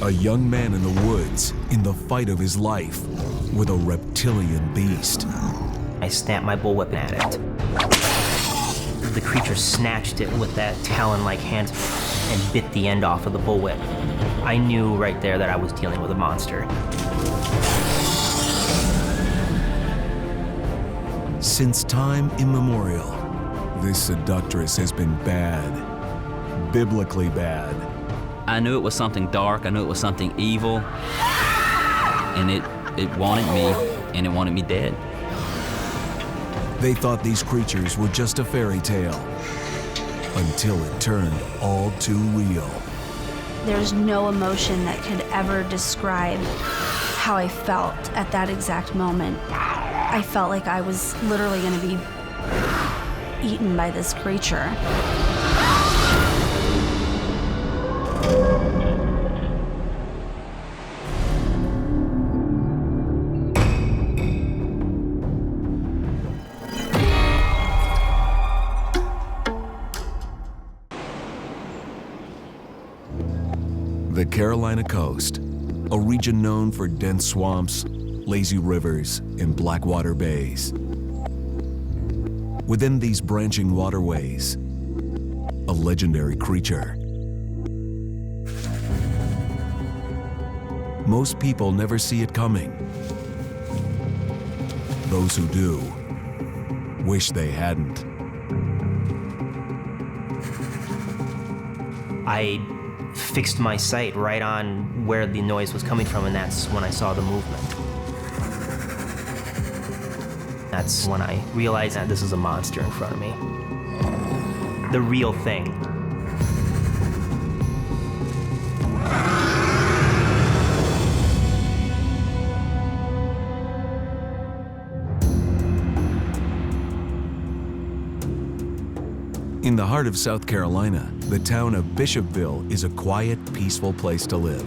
A young man in the woods in the fight of his life with a reptilian beast. I snapped my bullwhip at it. The creature snatched it with that talon-like hand and bit the end off of the bullwhip. I knew right there that I was dealing with a monster. Since time immemorial, this seductress has been bad, biblically bad. I knew it was something dark, I knew it was something evil, and it wanted me, and it wanted me dead. They thought these creatures were just a fairy tale, until it turned all too real. There's no emotion that could ever describe how I felt at that exact moment. I felt like I was literally going to be eaten by this creature. The Carolina coast, a region known for dense swamps, lazy rivers, and blackwater bays. Within these branching waterways, a legendary creature. Most people never see it coming. Those who do wish they hadn't. I fixed my sight right on where the noise was coming from, and that's when I saw the movement. That's when I realized that this is a monster in front of me. The real thing. In the heart of South Carolina, the town of Bishopville is a quiet, peaceful place to live.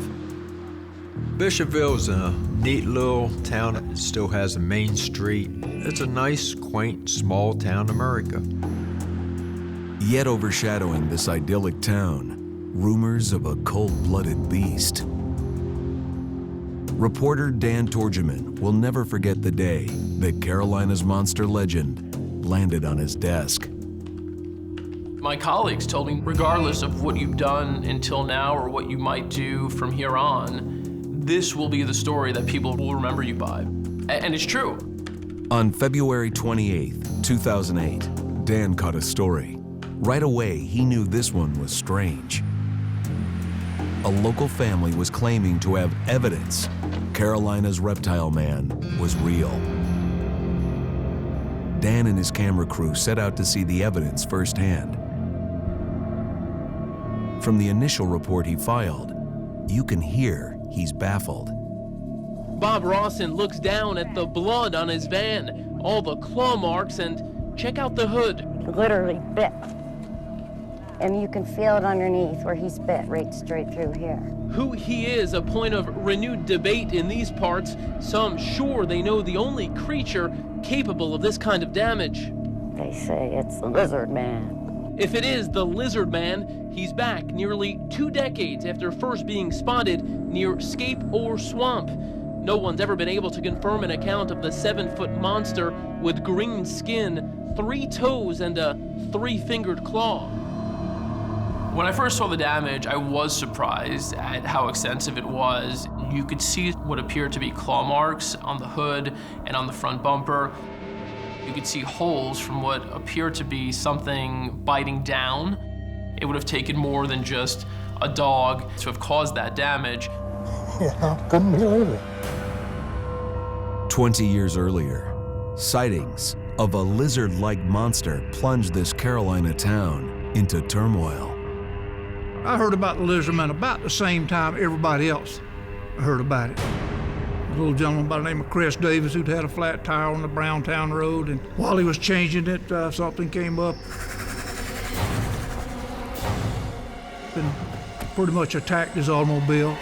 Bishopville is a neat little town. It still has a main street. It's a nice, quaint, small town America. Yet overshadowing this idyllic town, rumors of a cold-blooded beast. Reporter Dan Torgeman will never forget the day that Carolina's monster legend landed on his desk. My colleagues told me, regardless of what you've done until now or what you might do from here on, this will be the story that people will remember you by. And it's true. On February 28th, 2008, Dan caught a story. Right away, he knew this one was strange. A local family was claiming to have evidence Carolina's reptile man was real. Dan and his camera crew set out to see the evidence firsthand. From the initial report he filed, you can hear he's baffled. Bob Rawson looks down at the blood on his van, all the claw marks, and check out the hood. Literally bit. And you can feel it underneath where he's bit, right straight through here. Who he is, a point of renewed debate in these parts. Some sure they know the only creature capable of this kind of damage. They say it's the lizard man. If it is the lizard man, he's back nearly 2 decades after first being spotted near Scape or Swamp. No one's ever been able to confirm an account of the 7-foot monster with green skin, 3 toes, and a 3-fingered claw. When I first saw the damage, I was surprised at how extensive it was. You could see what appeared to be claw marks on the hood and on the front bumper. You could see holes from what appeared to be something biting down. It would have taken more than just a dog to have caused that damage. Yeah, I couldn't believe it. 20 years earlier, sightings of a lizard-like monster plunged this Carolina town into turmoil. I heard about the lizard man about the same time everybody else heard about it. A little gentleman by the name of Chris Davis who'd had a flat tire on the Browntown Road, and while he was changing it, something came up and pretty much attacked his automobile.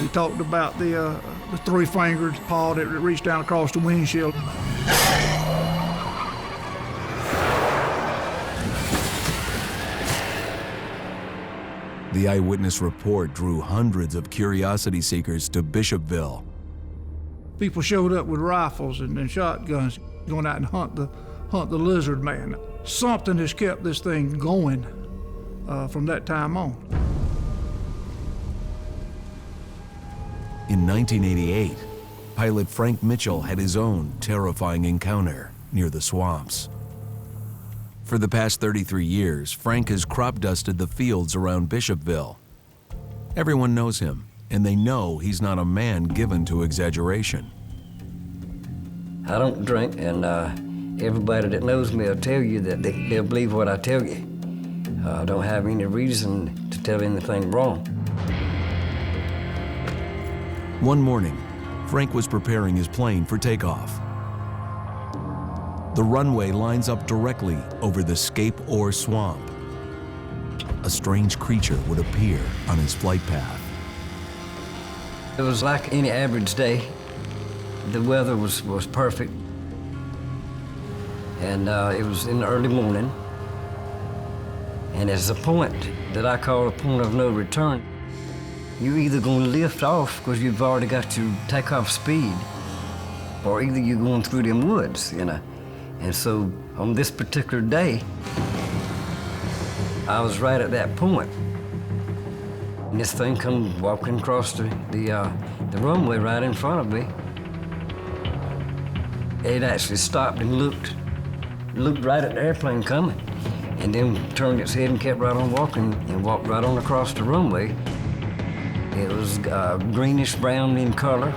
He talked about the 3-fingered paw that reached down across the windshield. The eyewitness report drew hundreds of curiosity seekers to Bishopville. People showed up with rifles and shotguns, going out and hunt the lizard man. Something has kept this thing going from that time on. In 1988, pilot Frank Mitchell had his own terrifying encounter near the swamps. For the past 33 years, Frank has crop dusted the fields around Bishopville. Everyone knows him, and they know he's not a man given to exaggeration. I don't drink, and everybody that knows me will tell you that they'll believe what I tell you. I don't have any reason to tell anything wrong. One morning, Frank was preparing his plane for takeoff. The runway lines up directly over the Scape Ore Swamp. A strange creature would appear on his flight path. It was like any average day. The weather was perfect. And it was in the early morning. And it's a point that I call a point of no return. You're either going to lift off because you've already got your takeoff speed, or either you're going through them woods, you know. And so on this particular day, I was right at that point. And this thing come walking across the runway right in front of me. It actually stopped and looked right at the airplane coming, and then turned its head and kept right on walking and walked right on across the runway. It was greenish brown in color.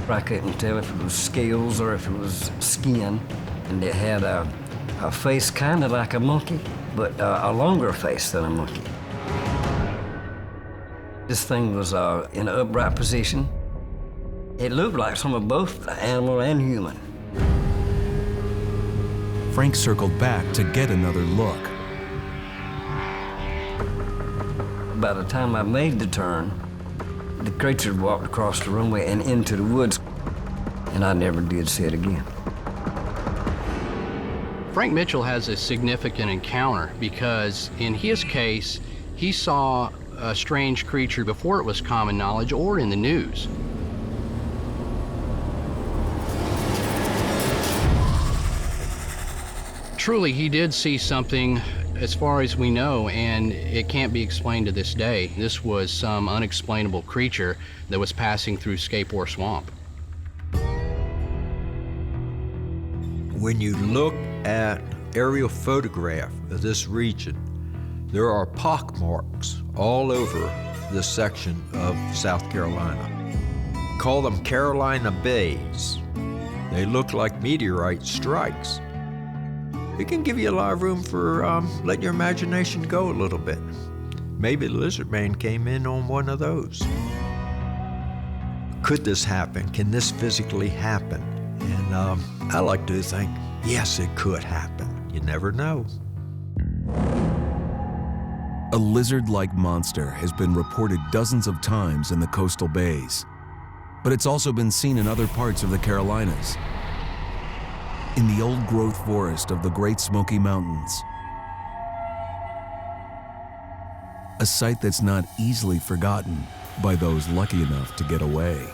I couldn't tell if it was scales or if it was skin. And it had a face kind of like a monkey, but a longer face than a monkey. This thing was in an upright position. It looked like some of both animal and human. Frank circled back to get another look. By the time I made the turn, the creature walked across the runway and into the woods, and I never did see it again. Frank Mitchell has a significant encounter because in his case, he saw a strange creature before it was common knowledge or in the news. Truly, he did see something as far as we know, and it can't be explained to this day. This was some unexplainable creature that was passing through Scape Ore Swamp. When you look at aerial photograph of this region, there are pockmarks all over this section of South Carolina. Call them Carolina Bays. They look like meteorite strikes. It can give you a lot of room for letting your imagination go a little bit. Maybe the lizard man came in on one of those. Could this happen? Can this physically happen? And I like to think, yes, it could happen. You never know. A lizard-like monster has been reported dozens of times in the coastal bays, but it's also been seen in other parts of the Carolinas. In the old-growth forest of the Great Smoky Mountains. A sight that's not easily forgotten by those lucky enough to get away.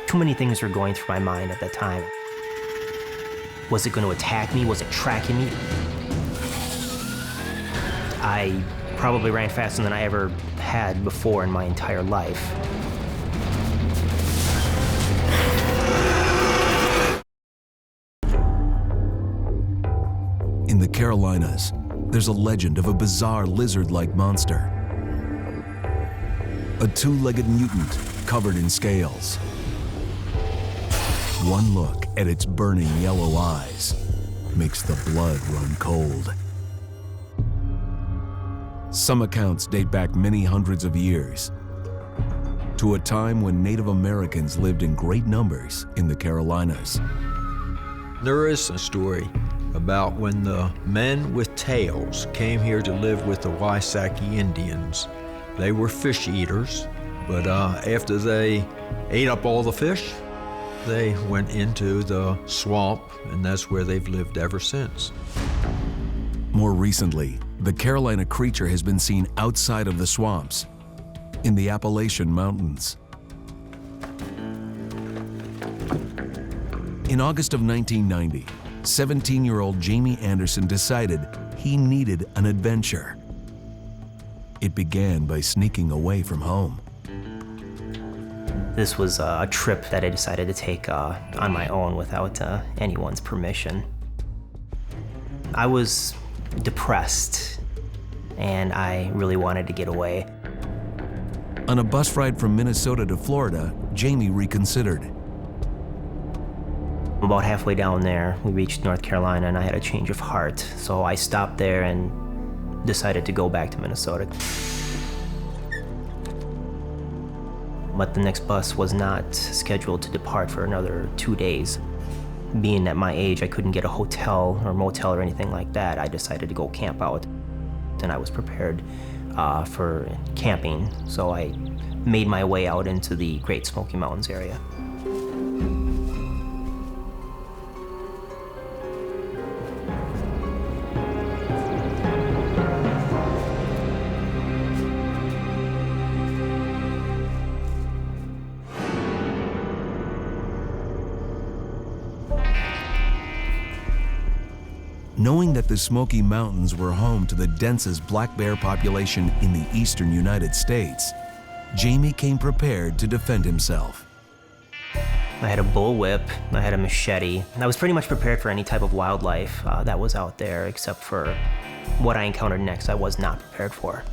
Too many things were going through my mind at that time. Was it going to attack me? Was it tracking me? I probably ran faster than I ever had before in my entire life. In the Carolinas, there's a legend of a bizarre lizard-like monster. A two-legged mutant covered in scales. One look at its burning yellow eyes makes the blood run cold. Some accounts date back many hundreds of years to a time when Native Americans lived in great numbers in the Carolinas. There is a story about when the men with tails came here to live with the Waisaki Indians. They were fish eaters, but after they ate up all the fish, they went into the swamp, and that's where they've lived ever since. More recently, The Carolina creature has been seen outside of the swamps, in the Appalachian Mountains. In August of 1990, 17-year-old Jamie Anderson decided he needed an adventure. It began by sneaking away from home. This was a trip that I decided to take on my own without anyone's permission. I was depressed, and I really wanted to get away. On a bus ride from Minnesota to Florida, Jamie reconsidered. About halfway down there, we reached North Carolina, and I had a change of heart. So I stopped there and decided to go back to Minnesota. But the next bus was not scheduled to depart for another 2 days. Being at my age, I couldn't get a hotel or motel or anything like that. I decided to go camp out, and I was prepared for camping. So I made my way out into the Great Smoky Mountains area. Knowing that the Smoky Mountains were home to the densest black bear population in the eastern United States, Jamie came prepared to defend himself. I had a bullwhip, I had a machete. I was pretty much prepared for any type of wildlife that was out there, except for what I encountered next I was not prepared for.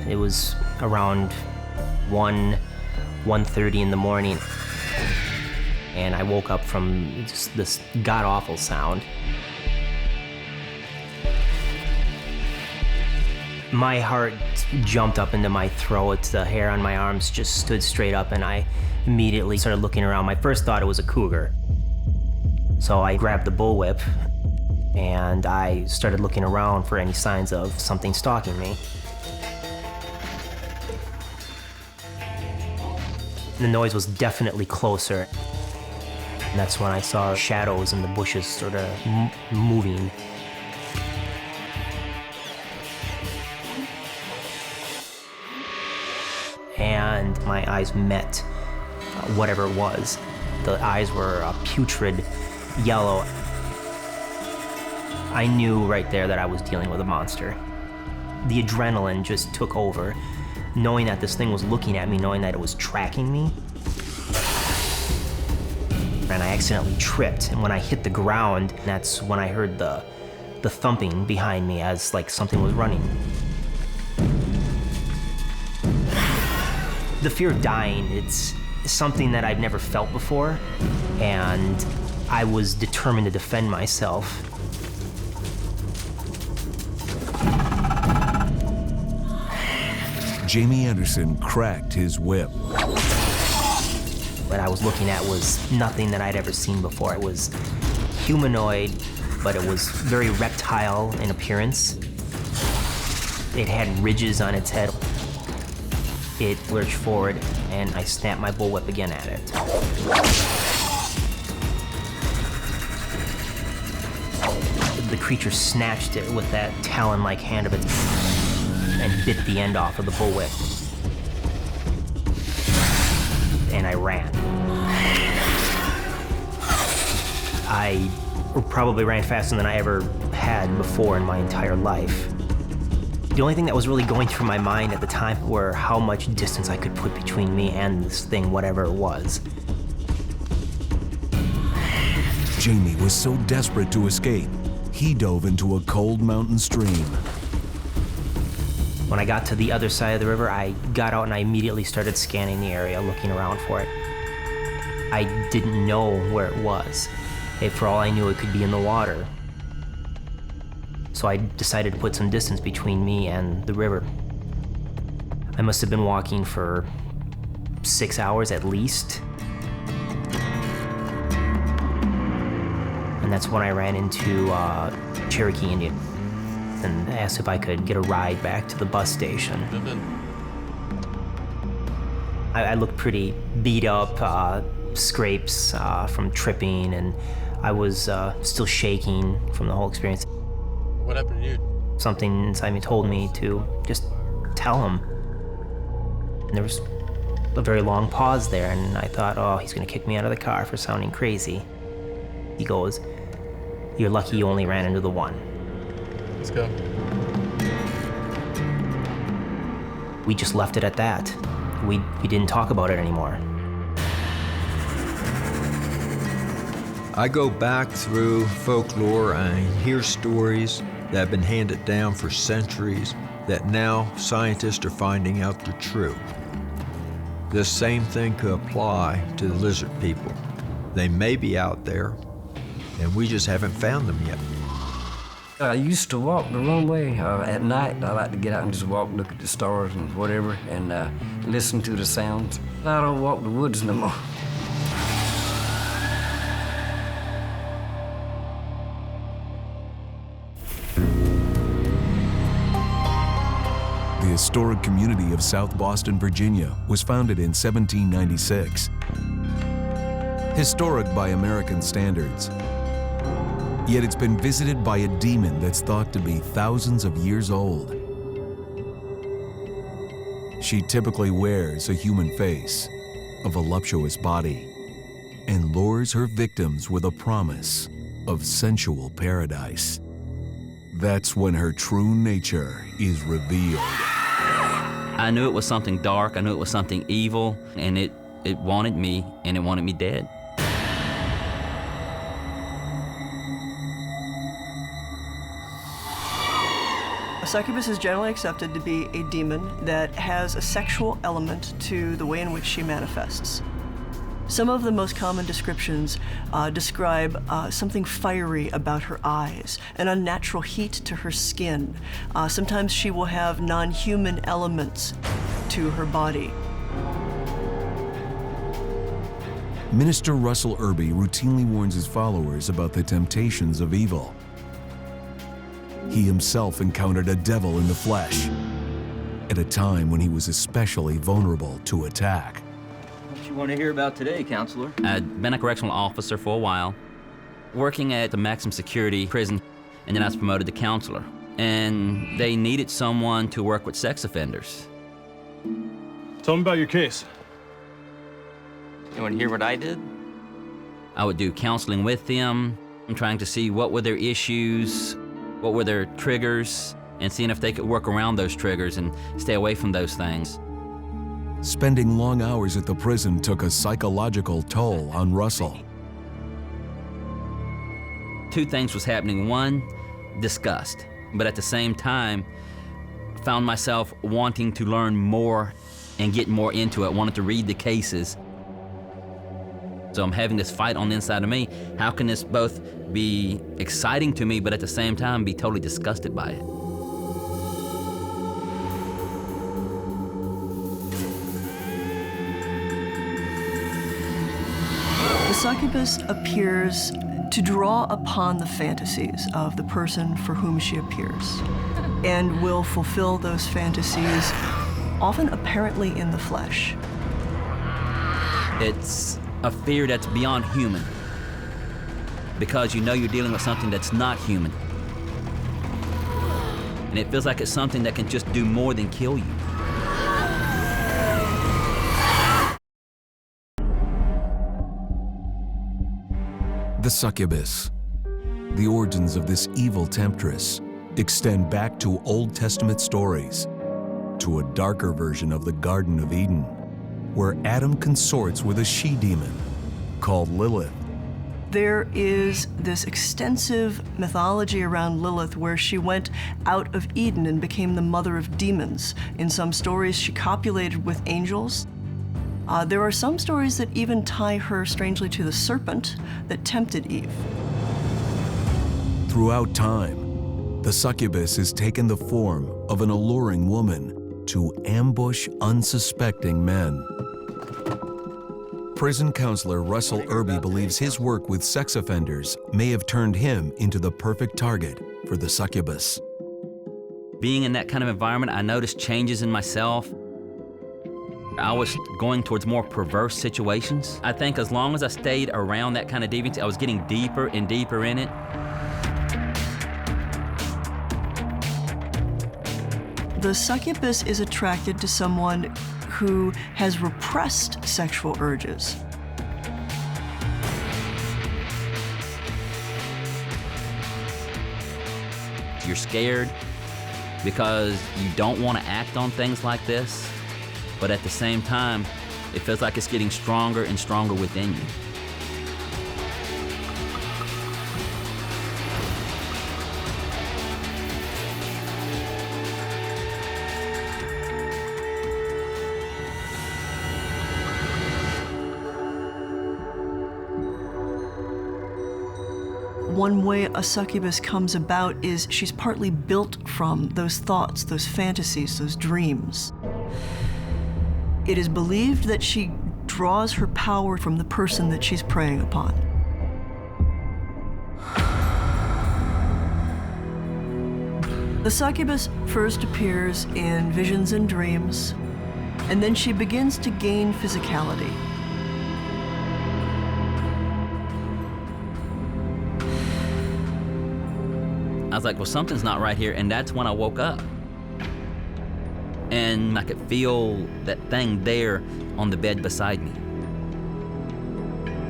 It was around 1:30 in the morning, and I woke up from just this god-awful sound. My heart jumped up into my throat, the hair on my arms just stood straight up, and I immediately started looking around. My first thought it was a cougar. So I grabbed the bullwhip, and I started looking around for any signs of something stalking me. The noise was definitely closer. And that's when I saw shadows in the bushes sort of moving. And my eyes met whatever it was. The eyes were putrid yellow. I knew right there that I was dealing with a monster. The adrenaline just took over. Knowing that this thing was looking at me, knowing that it was tracking me. And I accidentally tripped, and when I hit the ground, that's when I heard the thumping behind me as like something was running. The fear of dying, it's something that I've never felt before, and I was determined to defend myself. Jamie Anderson cracked his whip. What I was looking at was nothing that I'd ever seen before. It was humanoid, but it was very reptile in appearance. It had ridges on its head. It lurched forward, and I snapped my bullwhip again at it. The creature snatched it with that talon-like hand of its and bit the end off of the bullwhip. And I ran. I probably ran faster than I ever had before in my entire life. The only thing that was really going through my mind at the time were how much distance I could put between me and this thing, whatever it was. Jamie was so desperate to escape, he dove into a cold mountain stream. When I got to the other side of the river, I got out and I immediately started scanning the area, looking around for it. I didn't know where it was. For all I knew, it could be in the water. So I decided to put some distance between me and the river. I must have been walking for 6 hours at least. And that's when I ran into Cherokee Indian and asked if I could get a ride back to the bus station. I looked pretty beat up, scrapes from tripping, and I was still shaking from the whole experience. What happened to you? Something inside me told me to just tell him. And there was a very long pause there, and I thought, oh, he's gonna kick me out of the car for sounding crazy. He goes, "You're lucky you only ran into the one." Let's go. We just left it at that. We didn't talk about it anymore. I go back through folklore and hear stories that have been handed down for centuries that now scientists are finding out they're true. This same thing could apply to the lizard people. They may be out there, and we just haven't found them yet. I used to walk the runway at night. I like to get out and just walk, look at the stars and whatever, and listen to the sounds. I don't walk the woods no more. The historic community of South Boston, Virginia was founded in 1796. Historic by American standards. Yet it's been visited by a demon that's thought to be thousands of years old. She typically wears a human face, a voluptuous body, and lures her victims with a promise of sensual paradise. That's when her true nature is revealed. I knew it was something dark, I knew it was something evil, and it wanted me, and it wanted me dead. A succubus is generally accepted to be a demon that has a sexual element to the way in which she manifests. Some of the most common descriptions describe something fiery about her eyes, an unnatural heat to her skin. Sometimes she will have non-human elements to her body. Minister Russell Irby routinely warns his followers about the temptations of evil. He himself encountered a devil in the flesh at a time when he was especially vulnerable to attack. What you want to hear about today, counselor? I'd been a correctional officer for a while, working at the maximum security prison, and then I was promoted to counselor. And they needed someone to work with sex offenders. Tell me about your case. You want to hear what I did? I would do counseling with them. I'm trying to see what were their issues, what were their triggers, and seeing if they could work around those triggers and stay away from those things. Spending long hours at the prison took a psychological toll on Russell. Two things was happening. One, disgust, but at the same time, found myself wanting to learn more and get more into it, wanted to read the cases. So I'm having this fight on the inside of me. How can this both be exciting to me, but at the same time be totally disgusted by it? The succubus appears to draw upon the fantasies of the person for whom she appears and will fulfill those fantasies, often apparently in the flesh. It's a fear that's beyond human, because you know you're dealing with something that's not human. And it feels like it's something that can just do more than kill you. The succubus. The origins of this evil temptress extend back to Old Testament stories, to a darker version of the Garden of Eden, where Adam consorts with a she-demon called Lilith. There is this extensive mythology around Lilith where she went out of Eden and became the mother of demons. In some stories, she copulated with angels. There are some stories that even tie her strangely to the serpent that tempted Eve. Throughout time, the succubus has taken the form of an alluring woman to ambush unsuspecting men. Prison counselor Russell Irby believes his work with sex offenders may have turned him into the perfect target for the succubus. Being in that kind of environment, I noticed changes in myself. I was going towards more perverse situations. I think as long as I stayed around that kind of deviance, I was getting deeper and deeper in it. The succubus is attracted to someone who has repressed sexual urges. You're scared because you don't want to act on things like this, but at the same time, it feels like it's getting stronger and stronger within you. One way a succubus comes about is she's partly built from those thoughts, those fantasies, those dreams. It is believed that she draws her power from the person that she's preying upon. The succubus first appears in visions and dreams, and then she begins to gain physicality. I was like, well, something's not right here, and that's when I woke up. And I could feel that thing there on the bed beside me.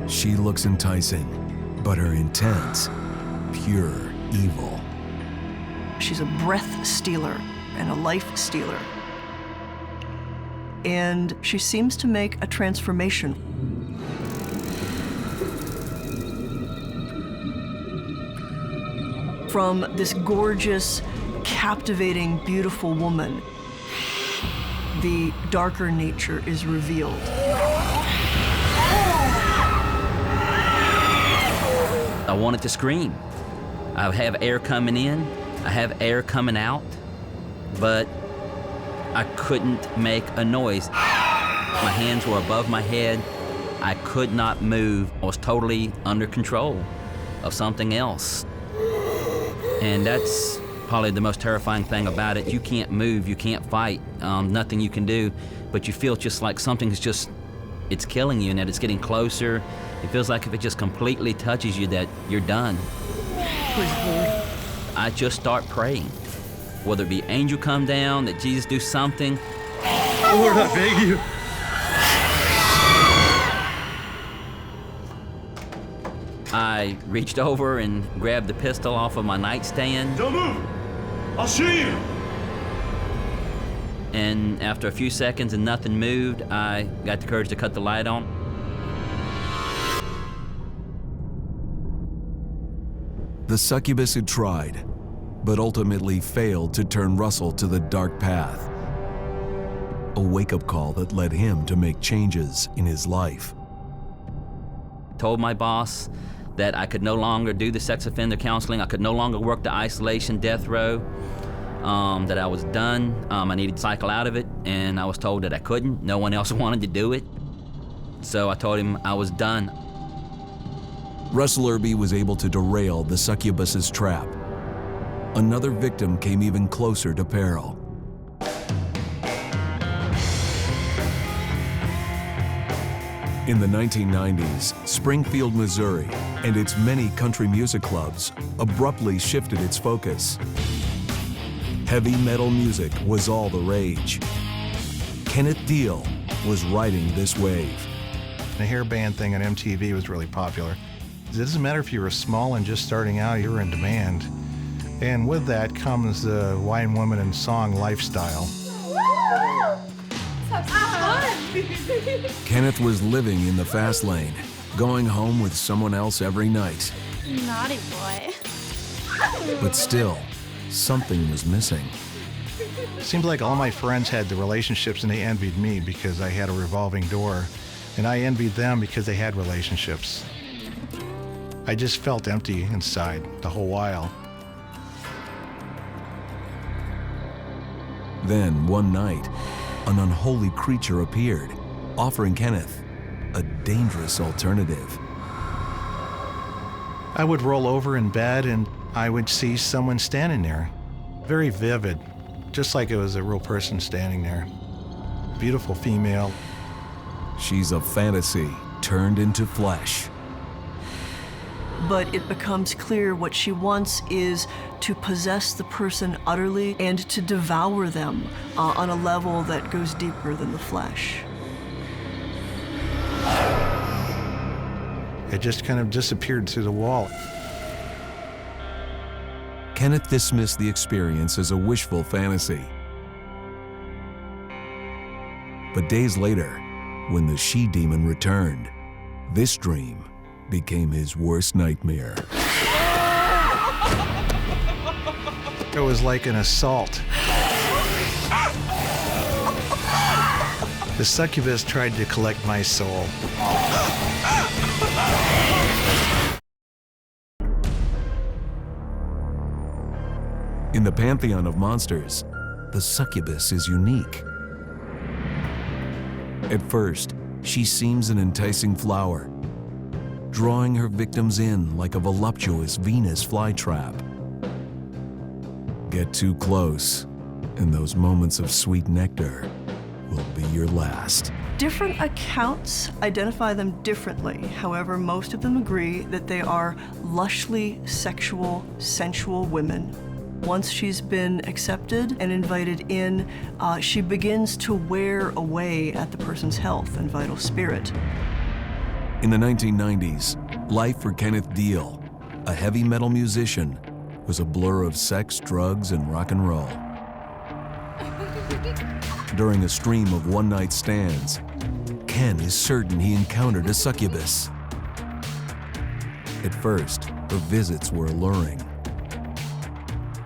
She looks enticing, but her intent's pure evil. She's a breath stealer and a life stealer. And she seems to make a transformation. From this gorgeous, captivating, beautiful woman, the darker nature is revealed. I wanted to scream. I have air coming in, I have air coming out, but I couldn't make a noise. My hands were above my head. I could not move. I was totally under control of something else. And that's probably the most terrifying thing about it. You can't move, you can't fight, nothing you can do, but you feel just like something's just, it's killing you and that it's getting closer. It feels like if it just completely touches you that you're done. I just start praying. Whether it be angel come down, that Jesus do something. Lord, I beg you. I reached over and grabbed the pistol off of my nightstand. Don't move! I'll shoot you! And after a few seconds and nothing moved, I got the courage to cut the light on. The succubus had tried, but ultimately failed to turn Russell to the dark path. A wake-up call that led him to make changes in his life. Told my boss that I could no longer do the sex offender counseling, I could no longer work the isolation death row, that I was done, I needed to cycle out of it, and I was told that I couldn't. No one else wanted to do it. So I told him I was done. Russell Irby was able to derail the succubus's trap. Another victim came even closer to peril. In the 1990s, Springfield, Missouri, and its many country music clubs abruptly shifted its focus. Heavy metal music was all the rage. Kenneth Deal was riding this wave. The hair band thing on MTV was really popular. It doesn't matter if you were small and just starting out, you were in demand. And with that comes the wine, woman, and song lifestyle. Kenneth was living in the fast lane, going home with someone else every night. Naughty boy. But still, something was missing. Seems like all my friends had the relationships and they envied me because I had a revolving door, and I envied them because they had relationships. I just felt empty inside the whole while. Then, one night, an unholy creature appeared, offering Kenneth a dangerous alternative. I would roll over in bed and I would see someone standing there. Very vivid, just like it was a real person standing there. beautiful female. She's a fantasy turned into flesh. But it becomes clear what she wants is to possess the person utterly and to devour them on a level that goes deeper than the flesh. It just kind of disappeared through the wall. Kenneth dismissed the experience as a wishful fantasy. But days later, when the she-demon returned, this dream became his worst nightmare. It was like an assault. The succubus tried to collect my soul. In the pantheon of monsters, the succubus is unique. At first, she seems an enticing flower, drawing her victims in like a voluptuous Venus flytrap. Get too close, and those moments of sweet nectar will be your last. Different accounts identify them differently. However, most of them agree that they are lushly sexual, sensual women. Once she's been accepted and invited in, she begins to wear away at the person's health and vital spirit. In the 1990s, life for Kenneth Deal, a heavy metal musician, was a blur of sex, drugs, and rock and roll. During a stream of one-night stands, Ken is certain he encountered a succubus. At first, her visits were alluring.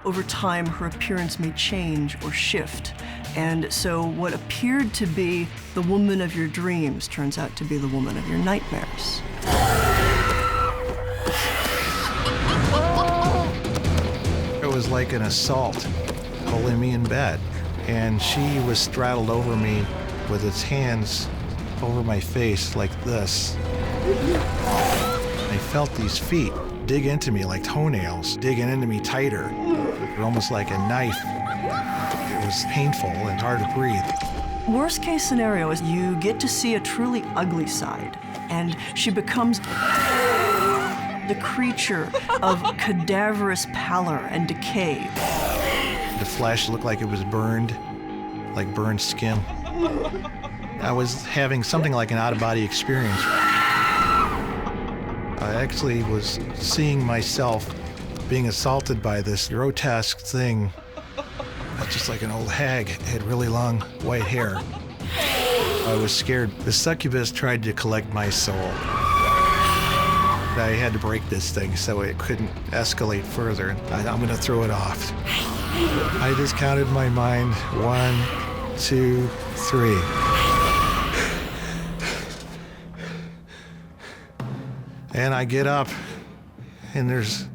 Over time, her appearance may change or shift. And so what appeared to be the woman of your dreams turns out to be the woman of your nightmares. It was like an assault, holding me in bed. And she was straddled over me with its hands over my face like this. I felt these feet dig into me like toenails, digging into me tighter, almost like a knife. It was painful and hard to breathe. Worst case scenario is you get to see a truly ugly side, and she becomes the creature of cadaverous pallor and decay. The flesh looked like it was burned, like burned skin. I was having something like an out-of-body experience. I actually was seeing myself being assaulted by this grotesque thing, just like an old hag, had really long white hair. I was scared. The succubus tried to collect my soul. I had to break this thing so it couldn't escalate further. I'm gonna throw it off. I just counted my mind, 1, 2, 3. And I get up, and there's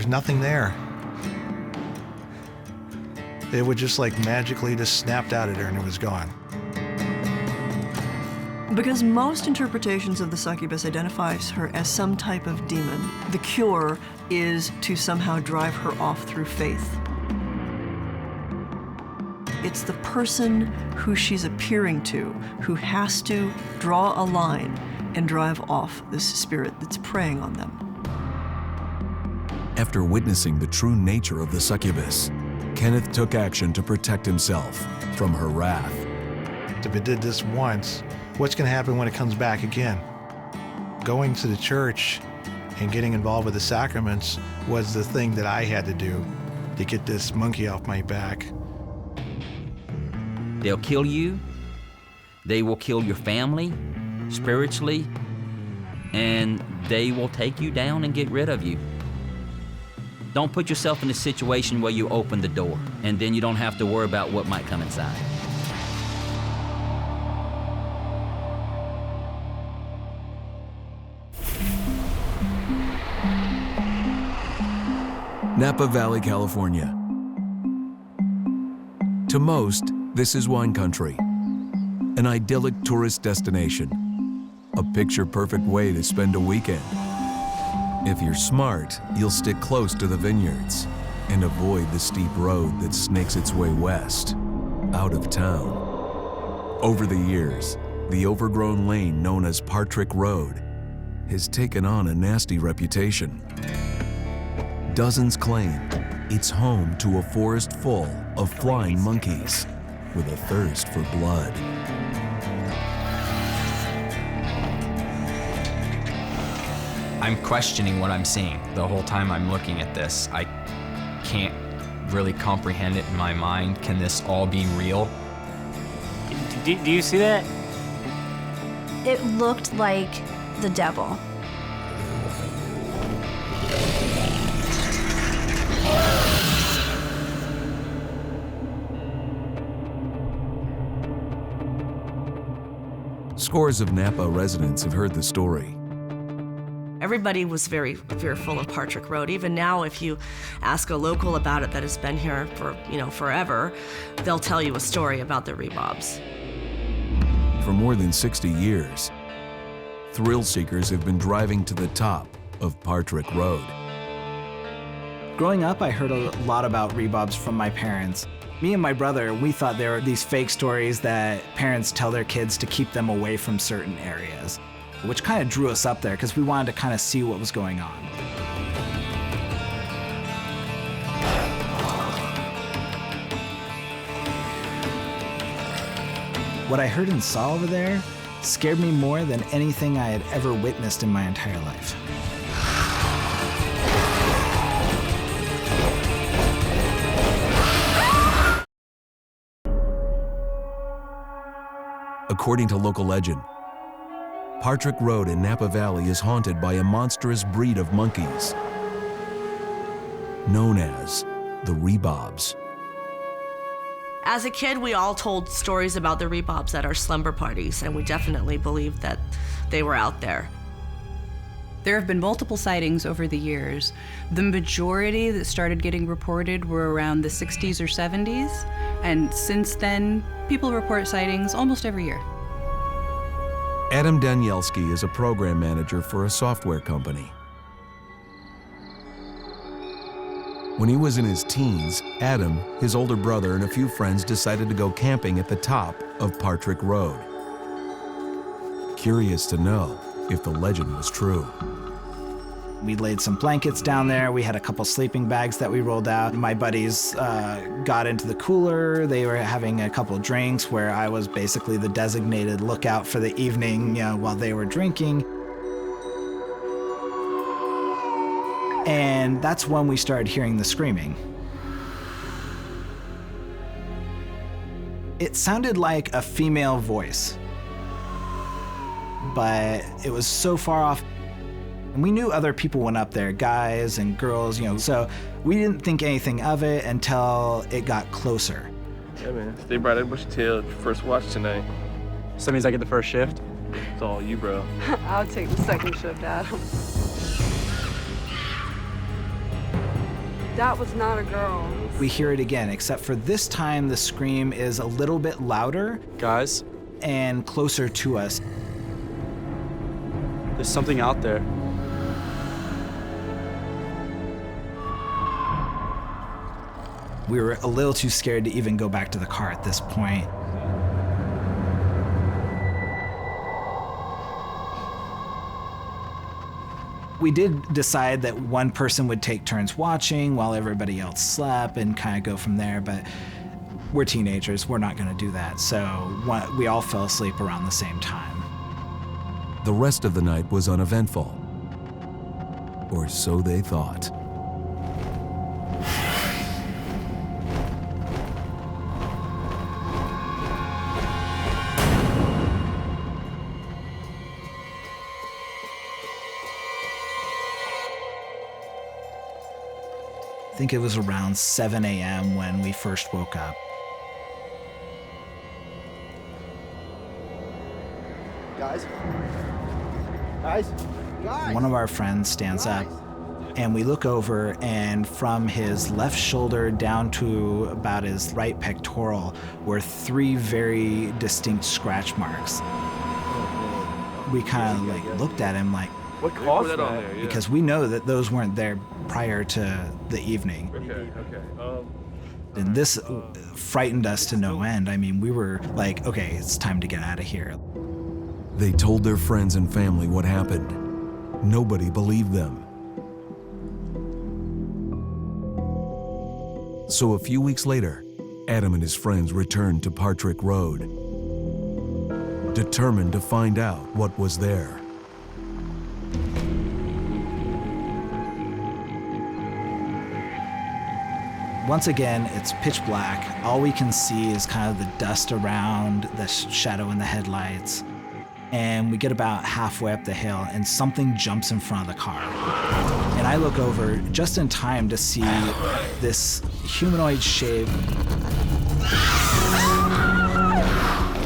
nothing there. It would just like magically just snapped out of there and it was gone. Because most interpretations of the succubus identifies her as some type of demon, the cure is to somehow drive her off through faith. It's the person who she's appearing to who has to draw a line and drive off this spirit that's preying on them. After witnessing the true nature of the succubus, Kenneth took action to protect himself from her wrath. If it did this once, what's going to happen when it comes back again? Going to the church and getting involved with the sacraments was the thing that I had to do to get this monkey off my back. They'll kill you. They will kill your family, spiritually, and they will take you down and get rid of you. Don't put yourself in a situation where you open the door and then you don't have to worry about what might come inside. Napa Valley, California. To most, this is wine country, an idyllic tourist destination, a picture-perfect way to spend a weekend. If you're smart, you'll stick close to the vineyards and avoid the steep road that snakes its way west, out of town. Over the years, the overgrown lane known as Partrick Road has taken on a nasty reputation. Dozens claim it's home to a forest full of flying monkeys with a thirst for blood. I'm questioning what I'm seeing the whole time I'm looking at this. I can't really comprehend it in my mind. Can this all be real? Do you see that? It looked like the devil. Scores of Napa residents have heard the story. Everybody was very fearful of Partrick Road. Even now, if you ask a local about it that has been here for, forever, they'll tell you a story about the Rebobs. For more than 60 years, thrill seekers have been driving to the top of Partrick Road. Growing up, I heard a lot about Rebobs from my parents. Me and my brother, we thought there were these fake stories that parents tell their kids to keep them away from certain areas, which kind of drew us up there because we wanted to kind of see what was going on. What I heard and saw over there scared me more than anything I had ever witnessed in my entire life. According to local legend, Partrick Road in Napa Valley is haunted by a monstrous breed of monkeys known as the Rebobs. As a kid, we all told stories about the Rebobs at our slumber parties, and we definitely believed that they were out there. There have been multiple sightings over the years. The majority that started getting reported were around the 60s or 70s, and since then, people report sightings almost every year. Adam Danielski is a program manager for a software company. When he was in his teens, Adam, his older brother, and a few friends decided to go camping at the top of Partrick Road. Curious to know if the legend was true. We laid some blankets down there. We had a couple sleeping bags that we rolled out. My buddies got into the cooler. They were having a couple drinks where I was basically the designated lookout for the evening, while they were drinking. And that's when we started hearing the screaming. It sounded like a female voice, but it was so far off. And we knew other people went up there, guys and girls, so we didn't think anything of it until it got closer. Yeah, man, stay bright and bushy tailed. First watch tonight. So that means I get the first shift? It's all you, bro. I'll take the second shift, Adam. That was not a girl. We hear it again, except for this time the scream is a little bit louder. Guys? And closer to us. There's something out there. We were a little too scared to even go back to the car at this point. We did decide that one person would take turns watching while everybody else slept and kind of go from there, but we're teenagers, we're not gonna do that. So we all fell asleep around the same time. The rest of the night was uneventful, or so they thought. I think it was around 7 a.m. when we first woke up. Guys? One of our friends stands up and we look over, and from his left shoulder down to about his right pectoral were 3 very distinct scratch marks. We kind of looked at him like, what caused that? Because we know that those weren't there prior to the evening. Okay. And this frightened us to no end. I mean, we were like, okay, it's time to get out of here. They told their friends and family what happened. Nobody believed them. So a few weeks later, Adam and his friends returned to Partridge Road, determined to find out what was there. Once again, it's pitch black. All we can see is kind of the dust around, the shadow in the headlights. And we get about halfway up the hill and something jumps in front of the car. And I look over just in time to see this humanoid shape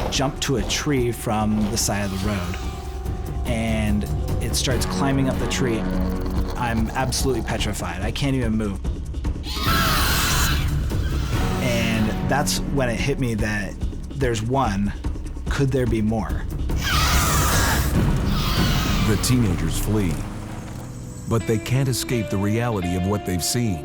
jump to a tree from the side of the road. And it starts climbing up the tree. I'm absolutely petrified. I can't even move. And that's when it hit me that there's one. Could there be more? The teenagers flee, but they can't escape the reality of what they've seen.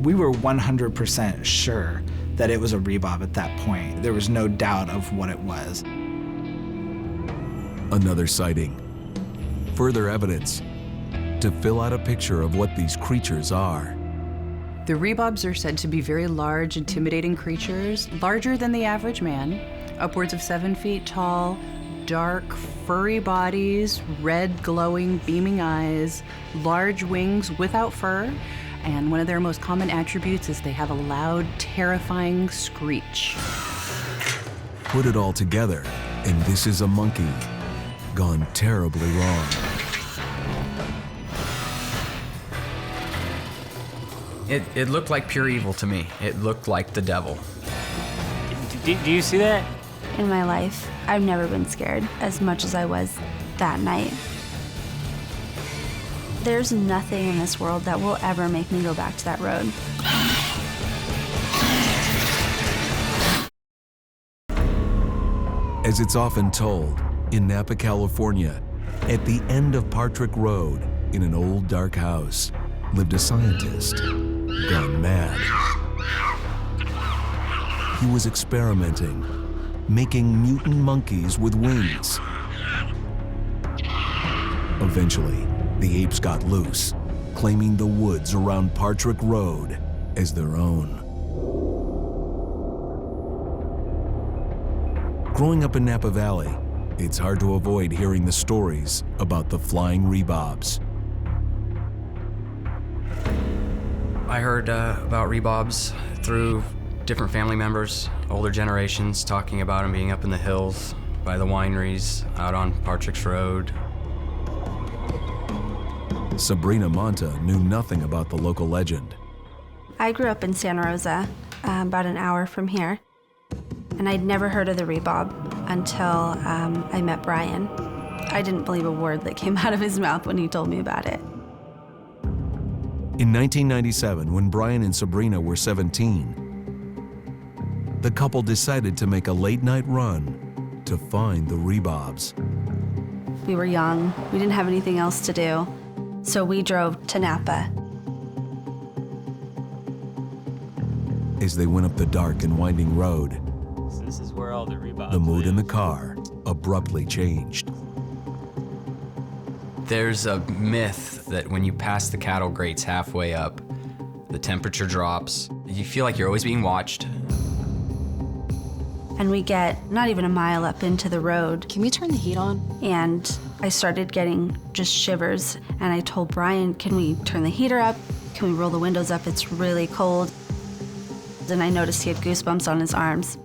We were 100% sure that it was a rebob at that point. There was no doubt of what it was. Another sighting. Further evidence to fill out a picture of what these creatures are. The rebobs are said to be very large, intimidating creatures, larger than the average man, upwards of 7 feet tall, dark, furry bodies, red, glowing, beaming eyes, large wings without fur, and one of their most common attributes is they have a loud, terrifying screech. Put it all together, and this is a monkey gone terribly wrong. It looked like pure evil to me. It looked like the devil. Do you see that? In my life, I've never been scared as much as I was that night. There's nothing in this world that will ever make me go back to that road. As it's often told, in Napa, California, at the end of Partridge Road, in an old dark house, lived a scientist gone mad. He was experimenting, making mutant monkeys with wings. Eventually, the apes got loose, claiming the woods around Partridge Road as their own. Growing up in Napa Valley, it's hard to avoid hearing the stories about the flying rebobs. I heard about rebobs through different family members, older generations, talking about them being up in the hills by the wineries, out on Partridge Road. Sabrina Monta knew nothing about the local legend. I grew up in Santa Rosa, about an hour from here, and I'd never heard of the rebob until I met Brian. I didn't believe a word that came out of his mouth when he told me about it. In 1997, when Brian and Sabrina were 17, the couple decided to make a late-night run to find the rebobs. We were young, we didn't have anything else to do, so we drove to Napa. As they went up the dark and winding road, So this is where all the rebobs the mood live. in the car abruptly changed. There's a myth that when you pass the cattle grates halfway up, the temperature drops. You feel like you're always being watched. And we get not even a mile up into the road. Can we turn the heat on? And I started getting just shivers. And I told Brian, can we turn the heater up? Can we roll the windows up? It's really cold. Then I noticed he had goosebumps on his arms.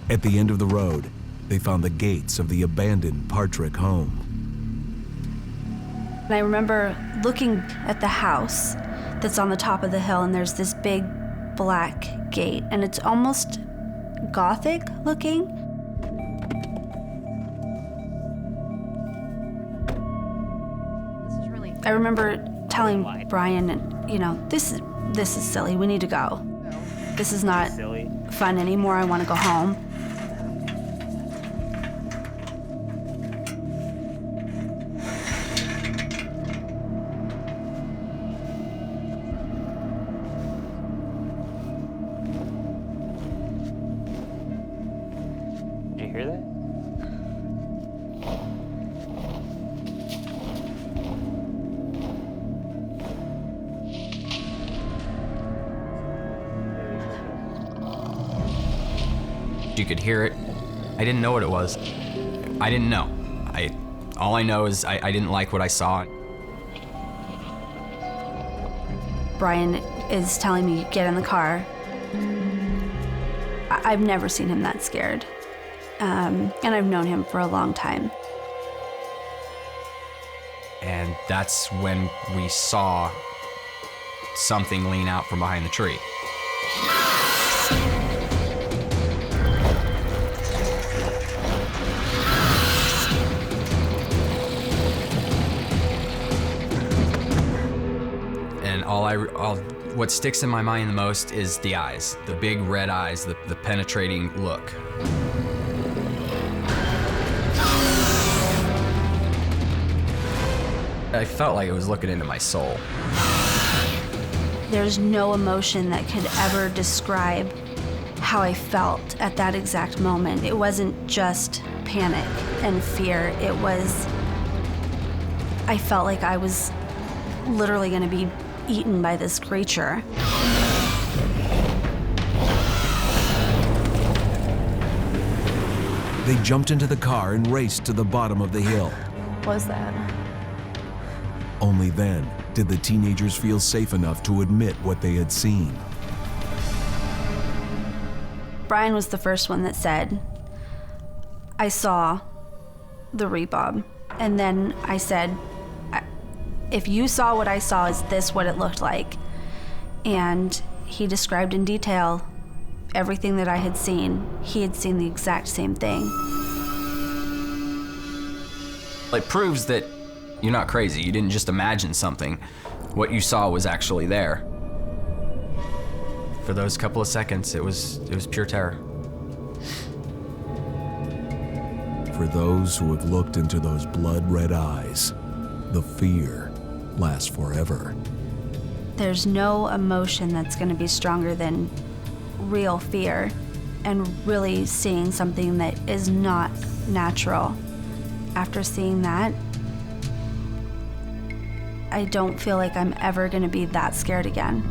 At the end of the road, they found the gates of the abandoned Partridge home. And I remember looking at the house that's on the top of the hill, and there's this big black gate, and it's almost Gothic looking. I remember telling Brian, you know, this is silly. We need to go. This is not fun anymore. I want to go home. hear that? You could hear it. I didn't know what it was. I didn't know. All I know is I didn't like what I saw. Brian is telling me, get in the car. I've never seen him that scared. And I've known him for a long time. And that's when we saw something lean out from behind the tree. And what sticks in my mind the most is the eyes, the big red eyes, the penetrating look. I felt like it was looking into my soul. There's no emotion that could ever describe how I felt at that exact moment. It wasn't just panic and fear. It was, I felt like I was literally going to be eaten by this creature. They jumped into the car and raced to the bottom of the hill. What was that? Only then did the teenagers feel safe enough to admit what they had seen. Brian was the first one that said, I saw the rebob. And then I said, if you saw what I saw, is this what it looked like? And he described in detail everything that I had seen. He had seen the exact same thing. It proves that you're not crazy. You didn't just imagine something. What you saw was actually there. For those couple of seconds, it was pure terror. For those who have looked into those blood-red eyes, the fear lasts forever. There's no emotion that's going to be stronger than real fear and really seeing something that is not natural. After seeing that, I don't feel like I'm ever going to be that scared again.